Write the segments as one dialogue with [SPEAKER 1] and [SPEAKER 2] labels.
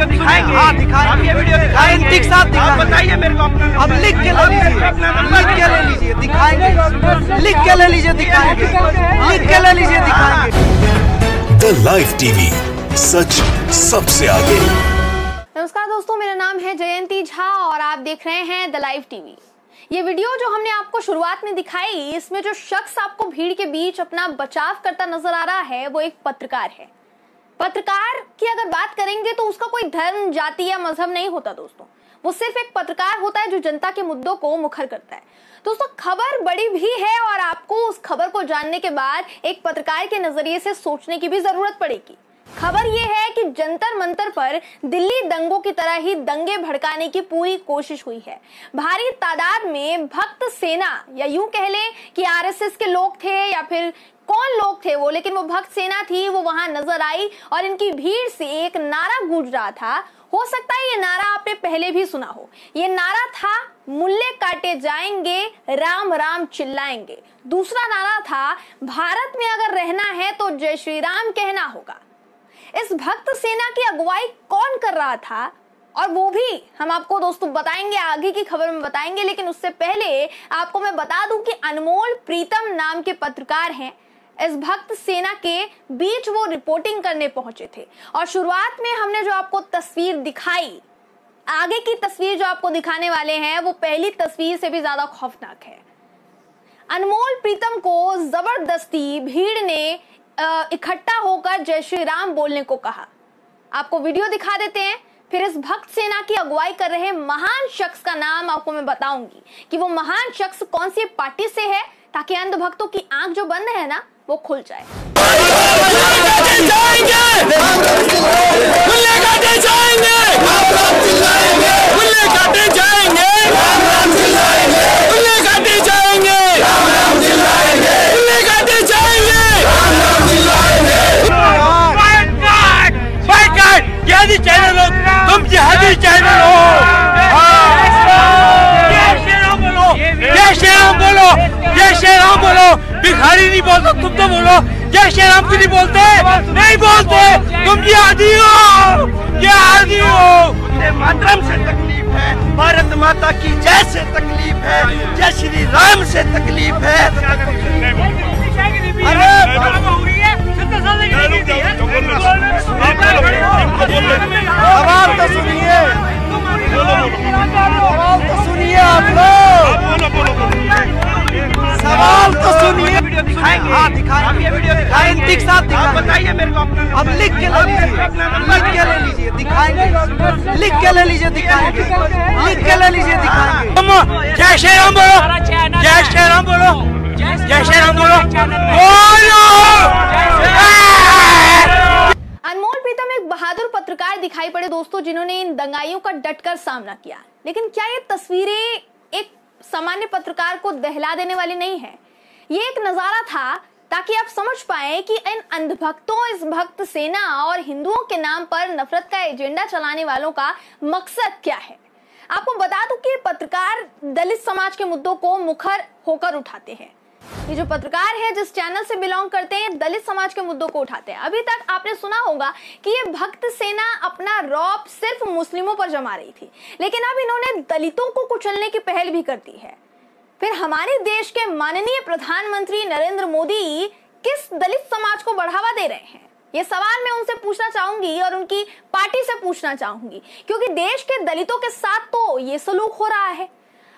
[SPEAKER 1] Video दिखाएंगे?
[SPEAKER 2] हाँ दिखाएंगे।
[SPEAKER 1] आप ये वीडियो
[SPEAKER 2] गारंटी के साथ दिखाएंगे।
[SPEAKER 1] बताइए मेरे को अपना
[SPEAKER 2] अब लिख के ले लीजिए, लिख के ले लीजिए, दिखाएंगे। लिख के ले लीजिए, दिखाएंगे। लिख के ले लीजिए, दिखाएंगे।
[SPEAKER 3] द लाइव टीवी, सच सबसे आगे।
[SPEAKER 4] नमस्कार दोस्तों, मेरा नाम है जयंती झा और आप देख रहे हैं द लाइव टीवी। ये वीडियो जो हमने आपको शुरुआत में दिखाई, इसमें जो शख्स आपको भीड़ के बीच अपना बचाव करता नजर आ रहा है वो एक पत्रकार है। पत्रकार की अगर बात करेंगे तो उसका कोई धर्म, जाति या मजहब नहीं होता दोस्तों। वो सिर्फ एक पत्रकार होता है जो जनता के मुद्दों को मुखर करता है। दोस्तों, खबर बड़ी भी है और आपको उस खबर को जानने के बाद एक पत्रकार के नजरिए से सोचने की भी जरूरत पड़ेगी। खबर यह है कि जंतर मंतर पर दिल्ली दंगों की तरह ही दंगे भड़काने की पूरी कोशिश हुई है। भारी तादाद में भक्त सेना, या यूं कह लें कि आरएसएस के लोग थे या फिर कौन लोग थे वो, लेकिन वो भक्त सेना थी, वो वहां नजर आई और इनकी भीड़ से एक नारा गूंज रहा था। हो सकता है ये नारा आपने पहले भी सुना हो। ये नारा था, मुल्ले काटे जाएंगे, राम राम चिल्लाएंगे। दूसरा नारा था, भारत में अगर रहना है तो जय श्री राम कहना होगा। इस भक्त सेना की अगुवाई कौन कर रहा था, और वो भी हम आपको दोस्तों बताएंगे, आगे की खबर में बताएंगे। लेकिन उससे पहले आपको मैं बता दूं कि अनमोल प्रीतम नाम के पत्रकार हैं। इस भक्त सेना के बीच वो रिपोर्टिंग करने पहुंचे थे और शुरुआत में हमने जो आपको तस्वीर दिखाई, आगे की तस्वीर जो आपको दिखाने वाले हैं वो पहली तस्वीर से भी ज्यादा खौफनाक है। अनमोल प्रीतम को जबरदस्ती भीड़ ने इकट्ठा होकर जय श्री राम बोलने को कहा। आपको वीडियो दिखा देते हैं, फिर इस भक्त सेना की अगुवाई कर रहे महान शख्स का नाम आपको मैं बताऊंगी कि वो महान शख्स कौन सी पार्टी से है, ताकि अंधभक्तों की आंख जो बंद है ना वो खुल जाए।
[SPEAKER 1] चैनल हो तुम, जिहादी चैनल हो। जय श्री राम बोलो, जय श्री राम बोलो, जय श्री राम बोलो। भिखारी नहीं बोलता, तुम तो बोलो जय श्री राम। क्यों नहीं बोलते? नहीं बोलते, तुम जिहादी हो, जिहादी हो। वंदे मातरम से तकलीफ है, भारत माता की जय से तकलीफ है, जय श्री राम से तकलीफ है।
[SPEAKER 2] सवाल तो सुनिए, सवाल तो सुनिए आप लोग, सवाल तो सुनिए।
[SPEAKER 1] वीडियो दिखाएंगे?
[SPEAKER 2] हाँ दिखाएंगे।
[SPEAKER 1] आप ये वीडियो
[SPEAKER 2] गारंटी के साथ दिखाएंगे।
[SPEAKER 1] बताइए मेरे को अपना।
[SPEAKER 2] अब लिख के ले लीजिए, लिख के ले लीजिए, दिखाएंगे। लिख के ले लीजिए, दिखाएंगे। लिख के ले लीजिए, दिखाएंगे।
[SPEAKER 1] जय श्री राम बोलो, जय श्री राम बोलो, जय श्री राम बोलो, बोलो।
[SPEAKER 4] अनमोल प्रीतम एक बहादुर पत्रकार दिखाई पड़े दोस्तों, जिन्होंने इन दंगाइयों का डटकर सामना किया। लेकिन क्या ये तस्वीरें एक सामान्य पत्रकार को दहला देने वाली नहीं है? ये एक नजारा था ताकि आप समझ पाए कि इन अंधभक्तों, इस भक्त सेना और हिंदुओं के नाम पर नफरत का एजेंडा चलाने वालों का मकसद क्या है। आपको बता दूं कि पत्रकार दलित समाज के मुद्दों को मुखर होकर उठाते हैं। ये जो पत्रकार है, जिस चैनल से बिलोंग करते हैं, दलित समाज के मुद्दों को उठाते हैं। अभी तक आपने सुना होगा कि ये भक्त सेना अपना रौब सिर्फ मुस्लिमों पर जमा रही थी, लेकिन अब इन्होंने दलितों को कुचलने की पहल भी कर दी है। फिर हमारे देश के माननीय प्रधानमंत्री नरेंद्र मोदी किस दलित समाज को बढ़ावा दे रहे हैं, ये सवाल मैं उनसे पूछना चाहूंगी और उनकी पार्टी से पूछना चाहूंगी, क्योंकि देश के दलितों के साथ तो ये सलूक हो रहा है।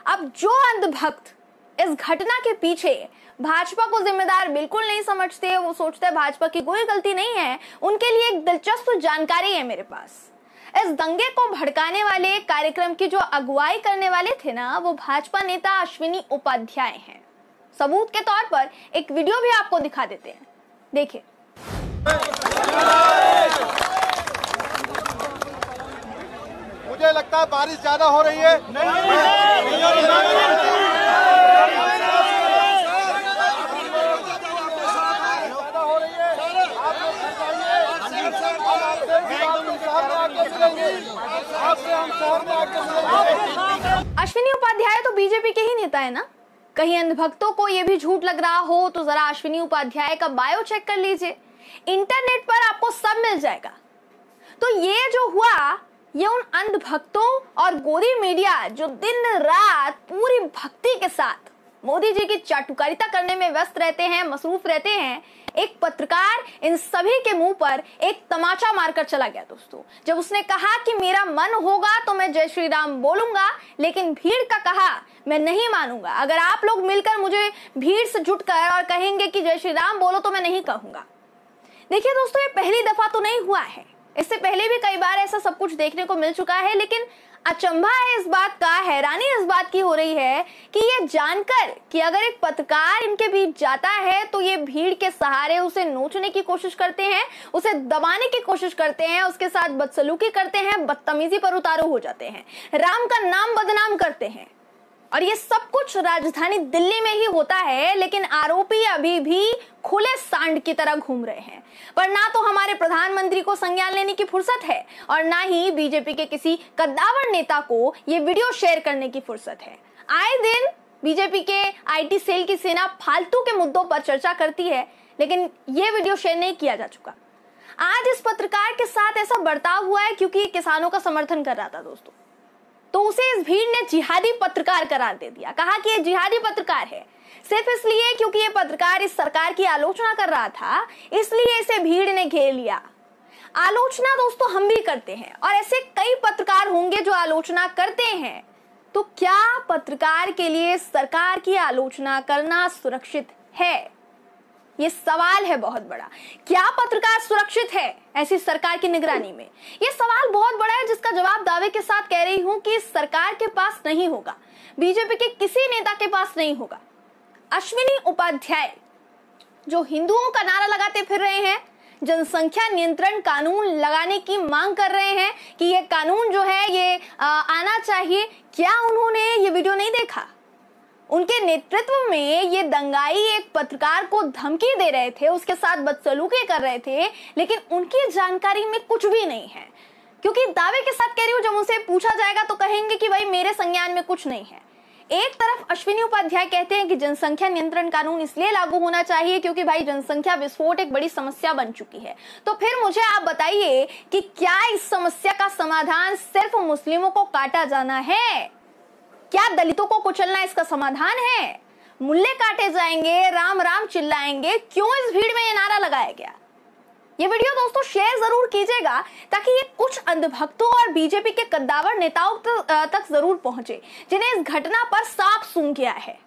[SPEAKER 4] अब जो अंधभक्त इस घटना के पीछे भाजपा को जिम्मेदार बिल्कुल नहीं समझते, वो सोचते हैं भाजपा की कोई गलती नहीं है, उनके लिए एक दिलचस्प जानकारी है मेरे पास। इस दंगे को भड़काने वाले कार्यक्रम की जो अगुवाई करने वाले थे ना, वो भाजपा नेता अश्विनी उपाध्याय हैं। सबूत के तौर पर एक वीडियो भी आपको दिखा देते हैं, देखिए।
[SPEAKER 5] मुझे लगता है बारिश ज्यादा हो रही है।
[SPEAKER 4] अश्विनी उपाध्याय तो बीजेपी के ही नेता है ना। कहीं अंधभक्तों को यह भी झूठ लग रहा हो तो जरा अश्विनी उपाध्याय का बायो चेक कर लीजिए, इंटरनेट पर आपको सब मिल जाएगा। तो ये जो हुआ ये उन अंधभक्तों और गोदी मीडिया जो दिन रात पूरी भक्ति के साथ मोदी जी की चाटुकारिता करने में व्यस्त रहते हैं, मसरूफ रहते हैं, एक पत्रकार इन सभी के मुंह पर एक तमाचा मारकर चला गया दोस्तों, जब उसने कहा कि मेरा मन होगा तो मैं जय श्री राम बोलूंगा, लेकिन भीड़ का कहा मैं नहीं मानूंगा। अगर आप लोग मिलकर मुझे भीड़ से जुटकर और कहेंगे कि जय श्री राम बोलो तो मैं नहीं कहूंगा। देखिए दोस्तों, ये पहली दफा तो नहीं हुआ है, इससे पहले भी कई बार ऐसा सब कुछ देखने को मिल चुका है। लेकिन अचंभा है इस बात का, हैरानी इस बात की हो रही है कि ये जानकर कि अगर एक पत्रकार इनके बीच जाता है तो ये भीड़ के सहारे उसे नोचने की कोशिश करते हैं, उसे दबाने की कोशिश करते हैं, उसके साथ बदसलूकी करते हैं, बदतमीजी पर उतारू हो जाते हैं, राम का नाम बदनाम करते हैं। और ये सब कुछ राजधानी दिल्ली में ही होता है, लेकिन आरोपी अभी भी खुले सांड की तरह घूम रहे हैं। पर ना तो हमारे प्रधानमंत्री को संज्ञान लेने की फुर्सत है और ना ही बीजेपी के किसी कद्दावर नेता को ये वीडियो शेयर करने की फुर्सत है। आए दिन बीजेपी के आईटी सेल की सेना फालतू के मुद्दों पर चर्चा करती है, लेकिन ये वीडियो शेयर नहीं किया जा चुका। आज इस पत्रकार के साथ ऐसा बर्ताव हुआ है क्योंकि किसानों का समर्थन कर रहा था दोस्तों, तो उसे इस भीड़ ने जिहादी पत्रकार करार दे दिया, कहा कि ये जिहादी पत्रकार है। सिर्फ इसलिए क्योंकि ये पत्रकार इस सरकार की आलोचना कर रहा था, इसलिए इसे भीड़ ने घेर लिया। आलोचना दोस्तों हम भी करते हैं और ऐसे कई पत्रकार होंगे जो आलोचना करते हैं। तो क्या पत्रकार के लिए सरकार की आलोचना करना सुरक्षित है? ये सवाल है बहुत बड़ा। क्या पत्रकार सुरक्षित है ऐसी सरकार की निगरानी में? ये सवाल बहुत बड़ा है जिसका जवाब दावे के साथ कह रही हूं कि सरकार के पास नहीं होगा, बीजेपी के किसी नेता के पास नहीं होगा। अश्विनी उपाध्याय जो हिंदुओं का नारा लगाते फिर रहे हैं, जनसंख्या नियंत्रण कानून लगाने की मांग कर रहे हैं कि ये कानून जो है ये आना चाहिए, क्या उन्होंने ये वीडियो नहीं देखा? उनके नेतृत्व में ये दंगाई एक पत्रकार को धमकी दे रहे थे, उसके साथ बदसलूकी कर रहे थे, लेकिन उनकी जानकारी में कुछ भी नहीं है। क्योंकि दावे के साथ कह रही हूं, जब उनसे पूछा जाएगा तो कहेंगे कि भाई मेरे संज्ञान में कुछ नहीं है। एक तरफ अश्विनी उपाध्याय कहते हैं कि जनसंख्या नियंत्रण कानून इसलिए लागू होना चाहिए क्योंकि भाई जनसंख्या विस्फोट एक बड़ी समस्या बन चुकी है। तो फिर मुझे आप बताइए कि क्या इस समस्या का समाधान सिर्फ मुस्लिमों को काटा जाना है? क्या दलितों को कुचलना इसका समाधान है? मुल्ले काटे जाएंगे, राम राम चिल्लाएंगे, क्यों इस भीड़ में ये नारा लगाया गया? ये वीडियो दोस्तों शेयर जरूर कीजिएगा ताकि ये कुछ अंधभक्तों और बीजेपी के कद्दावर नेताओं तक जरूर पहुंचे जिन्हें इस घटना पर साफ सूंघ गया है,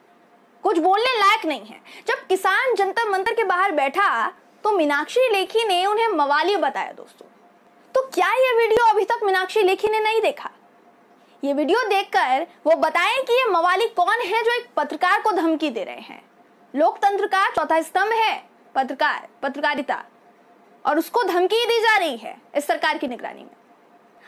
[SPEAKER 4] कुछ बोलने लायक नहीं है। जब किसान जंतर मंतर के बाहर बैठा तो मीनाक्षी लेखी ने उन्हें मवाली बताया दोस्तों। तो क्या ये वीडियो अभी तक मीनाक्षी लेखी ने नहीं देखा? ये वीडियो देखकर वो बताएं कि ये मवाली कौन है जो एक पत्रकार को धमकी दे रहे हैं। लोकतंत्र का चौथा स्तंभ है पत्रकारिता, और उसको धमकी दी जा रही है इस सरकार की निगरानी में।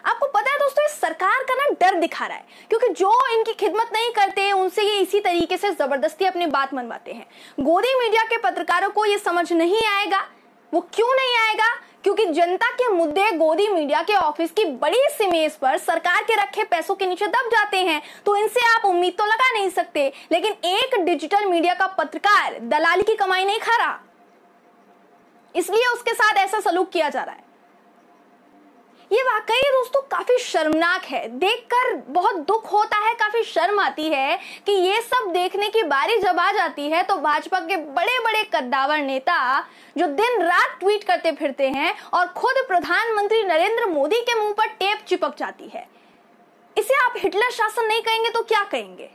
[SPEAKER 4] आपको पता है दोस्तों, इस सरकार का ना डर दिखा रहा है क्योंकि जो इनकी खिदमत नहीं करते उनसे ये इसी तरीके से जबरदस्ती अपनी बात मनवाते हैं। गोदी मीडिया के पत्रकारों को ये समझ नहीं आएगा। वो क्यों नहीं आएगा? क्योंकि जनता के मुद्दे गोदी मीडिया के ऑफिस की बड़ी सी मेज पर सरकार के रखे पैसों के नीचे दब जाते हैं, तो इनसे आप उम्मीद तो लगा नहीं सकते। लेकिन एक डिजिटल मीडिया का पत्रकार दलाली की कमाई नहीं खा रहा, इसलिए उसके साथ ऐसा सलूक किया जा रहा है। ये वाकई दोस्तों काफी शर्मनाक है, देखकर बहुत दुख होता है, काफी शर्म आती है कि ये सब देखने की बारी जब आ जाती है तो भाजपा के बड़े बड़े कद्दावर नेता जो दिन रात ट्वीट करते फिरते हैं और खुद प्रधानमंत्री नरेंद्र मोदी के मुंह पर टेप चिपक जाती है। इसे आप हिटलर शासन नहीं कहेंगे तो क्या कहेंगे?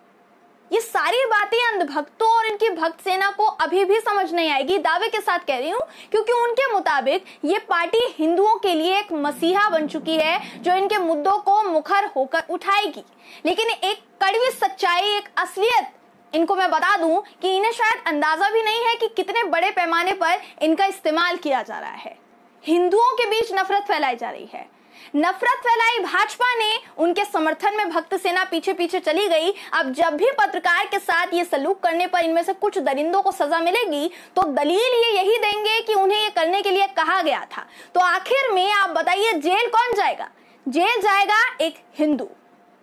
[SPEAKER 4] ये सारी बातें अंधभक्तों और इनकी भक्त सेना को अभी भी समझ नहीं आएगी, दावे के साथ कह रही हूं, क्योंकि उनके मुताबिक ये पार्टी हिंदुओं के लिए एक मसीहा बन चुकी है जो इनके मुद्दों को मुखर होकर उठाएगी। लेकिन एक कड़वी सच्चाई, एक असलियत इनको मैं बता दूं कि इन्हें शायद अंदाजा भी नहीं है कि कितने बड़े पैमाने पर इनका इस्तेमाल किया जा रहा है। हिंदुओं के बीच नफरत फैलाई जा रही है। नफरत फैलाई भाजपा ने, उनके समर्थन में भक्त सेना पीछे पीछे चली गई। अब जब भी पत्रकार के साथ ये सलूक करने पर इनमें से कुछ दरिंदों को सजा मिलेगी तो दलील ये यही देंगे कि उन्हें ये करने के लिए कहा गया था। तो आखिर में आप बताइए जेल कौन जाएगा? जेल जाएगा एक हिंदू।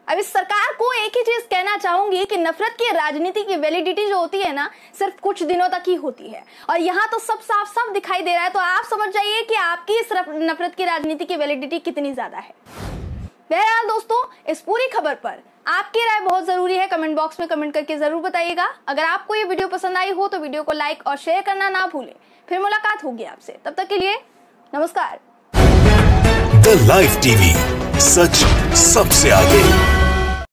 [SPEAKER 4] अब इस सरकार को एक ही चीज कहना चाहूंगी कि नफरत की राजनीति की वैलिडिटी जो होती है ना, सिर्फ कुछ दिनों तक ही होती है, और यहाँ तो सब साफ साफ दिखाई दे रहा है। तो आप समझ जाइए कि आपकी इस नफरत की राजनीति की वैलिडिटी कितनी ज्यादा है। बहरहाल दोस्तों, इस पूरी खबर पर आपकी राय बहुत जरूरी है। कमेंट बॉक्स में कमेंट करके जरूर बताइएगा। अगर आपको ये वीडियो पसंद आई हो तो वीडियो को लाइक और शेयर करना ना भूलें। फिर मुलाकात होगी आपसे, तब तक के लिए नमस्कार।
[SPEAKER 3] द लाइव टीवी, सच सबसे आगे।